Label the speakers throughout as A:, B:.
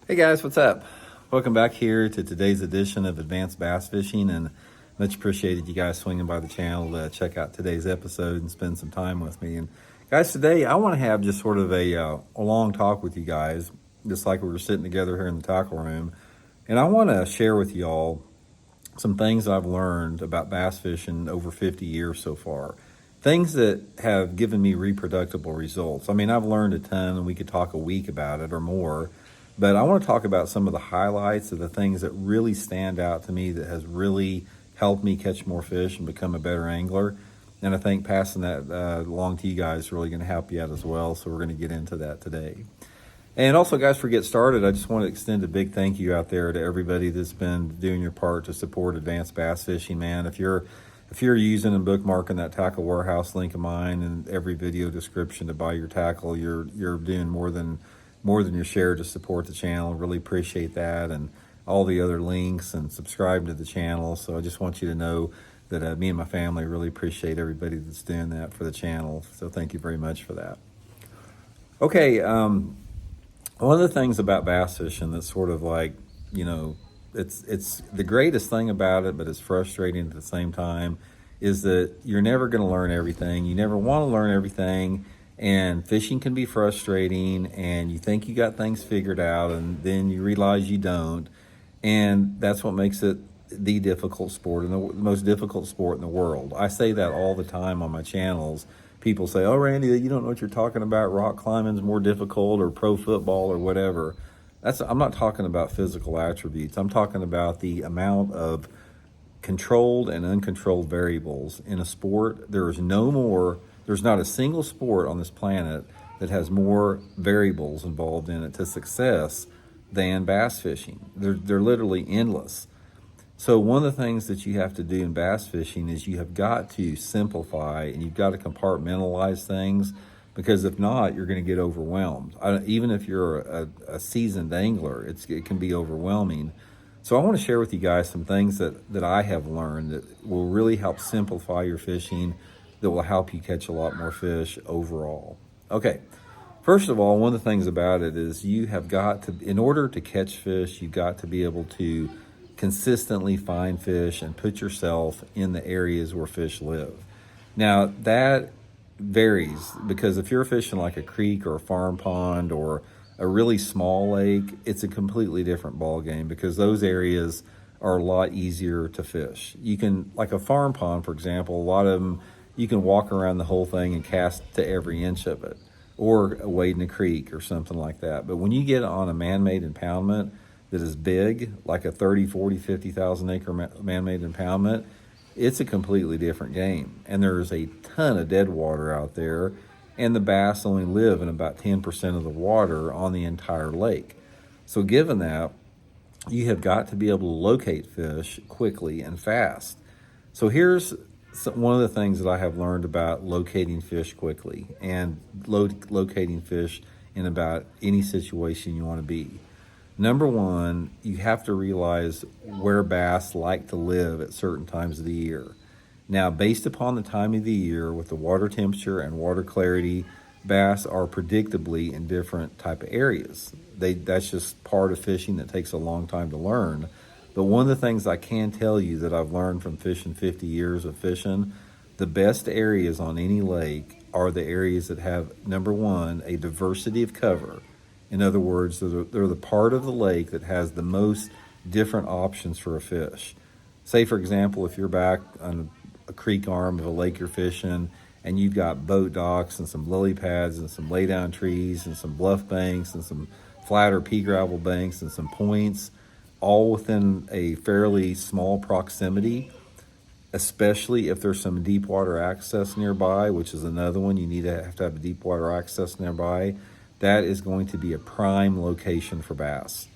A: Hey guys, what's up? Welcome back here to today's edition of Advanced Bass Fishing, and much appreciated you guys swinging by the channel to check out today's episode and spend some time with me. And guys, today I want to have just sort of a long talk with you guys, just like we were sitting together here in the tackle room. And I want to share with y'all some things I've learned about bass fishing over 50 years so far. Things that have given me reproducible results. I mean, I've learned a ton, and we could talk a week about it or more. But I want to talk about some of the highlights of the things that really stand out to me that has really helped me catch more fish and become a better angler. And I think passing that along to you guys is really going to help you out as well. So we're going to get into that today. And also, guys, before we get started, I just want to extend a big thank you out there to everybody that's been doing your part to support advanced bass fishing, man. If you're using and bookmarking that tackle warehouse link of mine in every video description to buy your tackle, you're doing more than your share to support the channel. Really appreciate that, and all the other links, and subscribe to the channel. So I just want you to know that me and my family really appreciate everybody that's doing that for the channel. So thank you very much for that. Okay, one of the things about bass fishing that's sort of like, it's the greatest thing about it, but it's frustrating at the same time, is that you're never going to learn everything. You never want to learn everything. And fishing can be frustrating, and you think you got things figured out, and then you realize you don't. And that's what makes it the difficult sport, and the most difficult sport in the world. I say that all the time on my channels. People say, "Oh, Randy, you don't know what you're talking about. Rock climbing's more difficult, or pro football, or whatever." I'm not talking about physical attributes. I'm talking about the amount of controlled and uncontrolled variables in a sport. There's not a single sport on this planet that has more variables involved in it to success than bass fishing. They're literally endless. So one of the things that you have to do in bass fishing is you have got to simplify, and you've got to compartmentalize things, because if not, you're going to get overwhelmed. Even if you're a seasoned angler, it can be overwhelming. So I want to share with you guys some things that I have learned that will really help simplify your fishing, that will help you catch a lot more fish overall. Okay, first of all, one of the things about it is you have got to, in order to catch fish, you've got to be able to consistently find fish and put yourself in the areas where fish live. Now, that varies, because if you're fishing like a creek or a farm pond or a really small lake, it's a completely different ball game, because those areas are a lot easier to fish. You can, like a farm pond, for example, a lot of them, you can walk around the whole thing and cast to every inch of it, or wade in a creek or something like that. But when you get on a man-made impoundment that is big, like a 30, 40, 50,000 acre man-made impoundment, it's a completely different game. And there's a ton of dead water out there, and the bass only live in about 10% of the water on the entire lake. So given that, you have got to be able to locate fish quickly and fast. So here's one of the things that I have learned about locating fish quickly, and locating fish in about any situation you want to be. Number one, you have to realize where bass like to live at certain times of the year. Now, based upon the time of the year, with the water temperature and water clarity, bass are predictably in different type of areas. That's just part of fishing that takes a long time to learn. But one of the things I can tell you that I've learned from fishing 50 years of fishing, the best areas on any lake are the areas that have, number one, a diversity of cover. In other words, they're the part of the lake that has the most different options for a fish. Say, for example, if you're back on a creek arm of a lake you're fishing, and you've got boat docks and some lily pads and some laydown trees and some bluff banks and some flatter pea gravel banks and some points, all within a fairly small proximity, especially if there's some deep water access nearby, which is another one. You have to have a deep water access nearby. That is going to be a prime location for bass.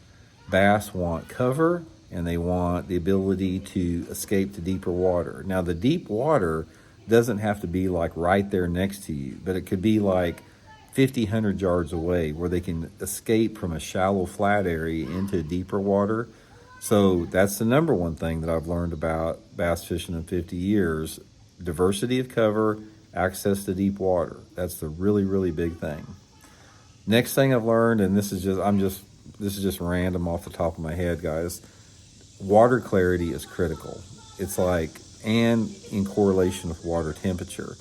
A: Bass want cover, and they want the ability to escape to deeper water. Now, the deep water doesn't have to be like right there next to you, but it could be like 50, 100 yards away, where they can escape from a shallow flat area into deeper water. So that's the number one thing that I've learned about bass fishing in 50 years. Diversity of cover, access to deep water. That's the really, really big thing. Next thing I've learned, and this is just, I'm just this is just random off the top of my head, guys. Water clarity is critical. It's like, and in correlation with water temperature.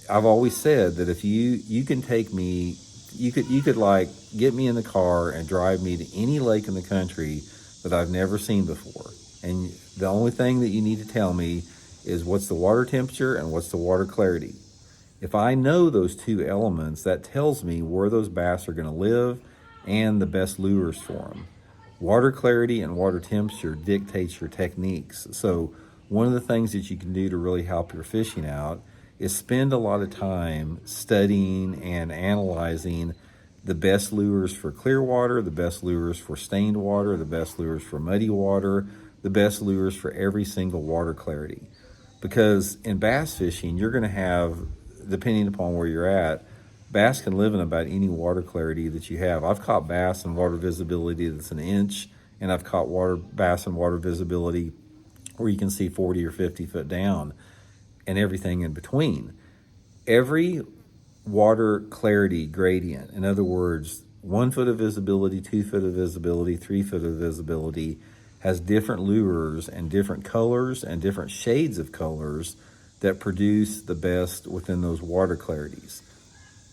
A: I've always said that if you can take me, you could like get me in the car and drive me to any lake in the country that I've never seen before. And the only thing that you need to tell me is what's the water temperature and what's the water clarity. If I know those two elements, that tells me where those bass are going to live and the best lures for them. Water clarity and water temperature dictates your techniques. So one of the things that you can do to really help your fishing out is spend a lot of time studying and analyzing the best lures for clear water, the best lures for stained water, the best lures for muddy water, the best lures for every single water clarity. Because in bass fishing, you're going to have, depending upon where you're at, bass can live in about any water clarity that you have. I've caught bass in water visibility that's an inch, and I've caught bass in water visibility where you can see 40 or 50 foot down, and everything in between. Every water clarity gradient, in other words, 1 foot of visibility, 2 foot of visibility, 3 foot of visibility, has different lures and different colors and different shades of colors that produce the best within those water clarities.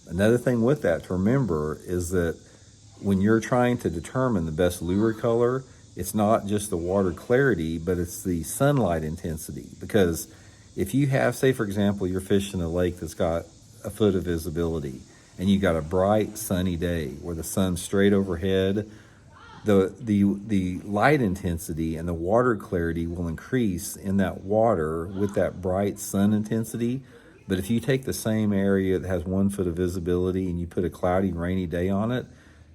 A: Another thing with that to remember is that when you're trying to determine the best lure color, it's not just the water clarity, but it's the sunlight intensity. Because if you have, say for example, you're fishing a lake that's got a foot of visibility and you got a bright sunny day where the sun's straight overhead, the light intensity and the water clarity will increase in that water with that bright sun intensity. But if you take the same area that has 1 foot of visibility and you put a cloudy, rainy day on it,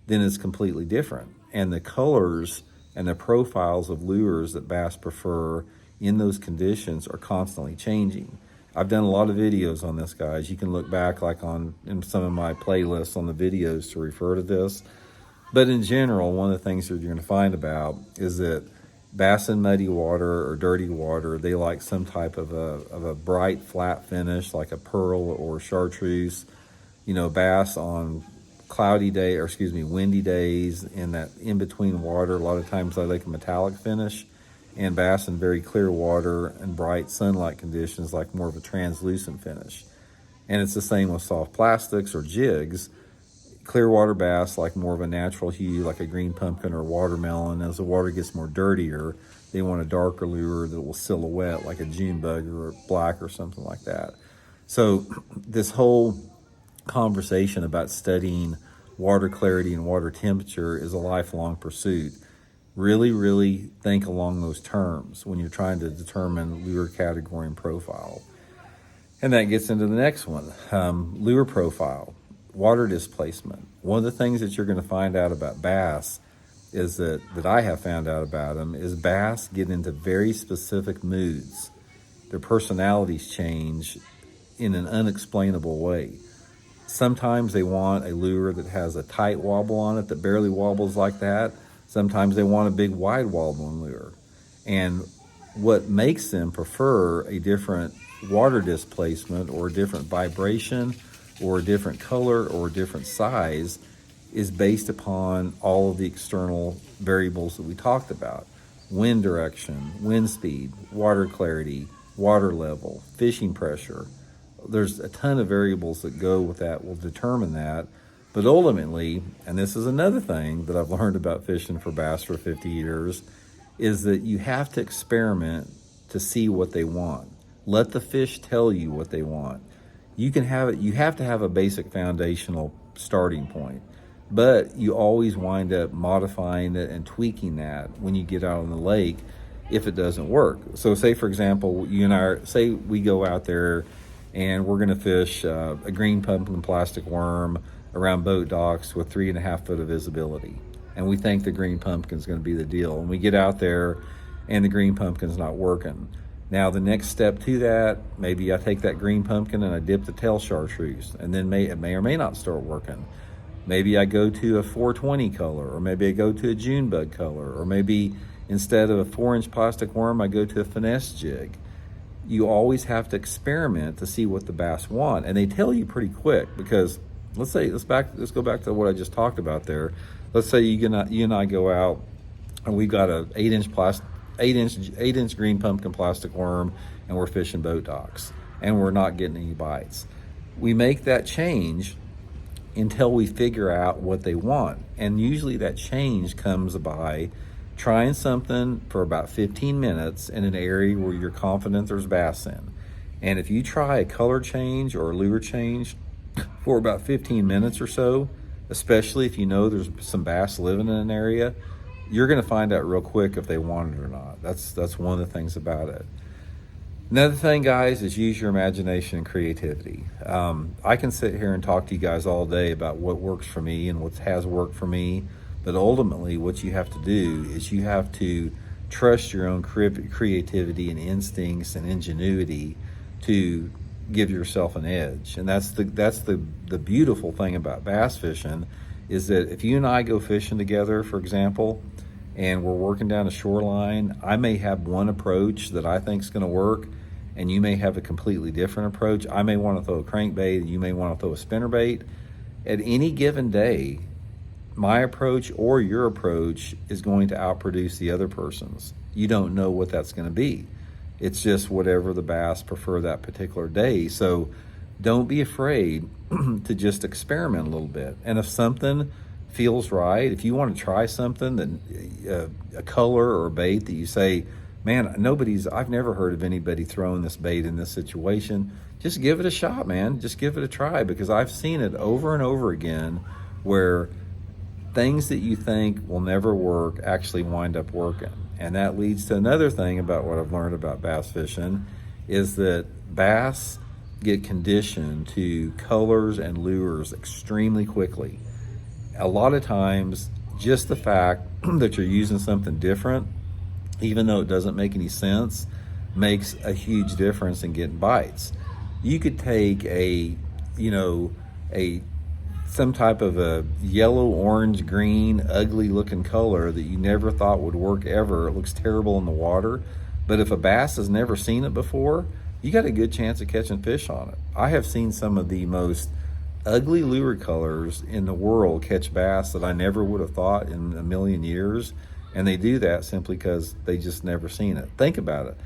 A: then it's completely different. And the colors and the profiles of lures that bass prefer in those conditions are constantly changing. I've done a lot of videos on this, guys. You can look back like in some of my playlists on the videos to refer to this. But in general, one of the things that you're going to find about is that bass in muddy water or dirty water, they like some type of a bright, flat finish, like a pearl or chartreuse. You know, bass on windy days in that in-between water, a lot of times they like a metallic finish. And bass in very clear water and bright sunlight conditions like more of a translucent finish. And it's the same with soft plastics or jigs. Clear water bass like more of a natural hue, like a green pumpkin or watermelon. As the water gets more dirtier, they want a darker lure that will silhouette like a June bug or black or something like that. So this whole conversation about studying water clarity and water temperature is a lifelong pursuit. Really, really think along those terms when you're trying to determine lure category and profile. And that gets into the next one, lure profile, water displacement. One of the things that you're going to find out about bass is that I have found out about them is bass get into very specific moods. Their personalities change in an unexplainable way. Sometimes they want a lure that has a tight wobble on it that barely wobbles like that. Sometimes they want a big wide wobbling lure. And what makes them prefer a different water displacement or a different vibration or a different color or a different size is based upon all of the external variables that we talked about. Wind direction, wind speed, water clarity, water level, fishing pressure. There's a ton of variables that go with that will determine that. But ultimately, and this is another thing that I've learned about fishing for bass for 50 years, is that you have to experiment to see what they want. Let the fish tell you what they want. You have to have a basic foundational starting point, but you always wind up modifying it and tweaking that when you get out on the lake if it doesn't work. So say, for example, say we go out there and we're going to fish a green pumpkin plastic worm around boat docks with 3.5 foot of visibility. And we think the green pumpkin is going to be the deal. And we get out there and the green pumpkin's not working. Now the next step to that, maybe I take that green pumpkin and I dip the tail chartreuse, and then it may or may not start working. Maybe I go to a 420 color, or maybe I go to a June bug color, or maybe instead of a 4-inch plastic worm, I go to a finesse jig. You always have to experiment to see what the bass want. And they tell you pretty quick, because let's go back to what I just talked about there. Let's say you and I go out and we've got a 8-inch green pumpkin plastic worm, and we're fishing boat docks, and we're not getting any bites. We make that change until we figure out what they want. And usually that change comes by trying something for about 15 minutes in an area where you're confident there's bass in. And if you try a color change or a lure change for about 15 minutes or so, especially if you know there's some bass living in an area, you're going to find out real quick if they want it or not. That's one of the things about it. Another thing, guys, is use your imagination and creativity. I can sit here and talk to you guys all day about what works for me and what has worked for me, but ultimately what you have to do is you have to trust your own creativity and instincts and ingenuity to give yourself an edge. And that's the beautiful thing about bass fishing, is that if you and I go fishing together, for example, and we're working down a shoreline, I may have one approach that I think is going to work, and you may have a completely different approach. I may want to throw a crankbait, and you may want to throw a spinnerbait. At any given day, my approach or your approach is going to outproduce the other person's. You don't know what that's going to be. It's just whatever the bass prefer that particular day. So don't be afraid to just experiment a little bit. And if something feels right, if you want to try something, that a color or a bait that you say, man, I've never heard of anybody throwing this bait in this situation, just give it a shot, man. Just give it a try, because I've seen it over and over again where things that you think will never work actually wind up working. And that leads to another thing about what I've learned about bass fishing, is that bass get conditioned to colors and lures extremely quickly. A lot of times, just the fact that you're using something different, even though it doesn't make any sense, makes a huge difference in getting bites. You could take some type of a yellow, orange, green, ugly looking color that you never thought would work ever. It looks terrible in the water, but if a bass has never seen it before, you got a good chance of catching fish on it. I have seen some of the most ugly lure colors in the world catch bass that I never would have thought in a million years, and they do that simply because they just never seen it. Think about it.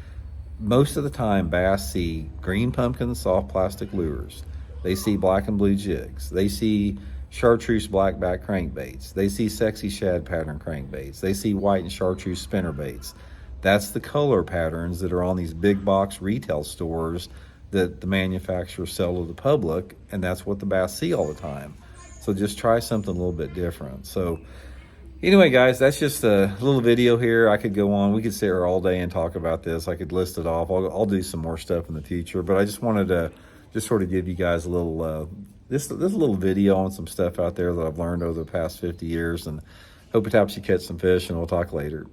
A: Most of the time, bass see green pumpkin soft plastic lures. They see black and blue jigs. They see chartreuse blackback crankbaits. They see sexy shad pattern crankbaits. They see white and chartreuse spinnerbaits. That's the color patterns that are on these big box retail stores that the manufacturers sell to the public, and that's what the bass see all the time. So just try something a little bit different. So anyway, guys, that's just a little video here. I could go on. We could sit here all day and talk about this. I could list it off. I'll do some more stuff in the future, but I just wanted to just sort of give you guys a little, this little video on some stuff out there that I've learned over the past 50 years, and hope it helps you catch some fish, and we'll talk later.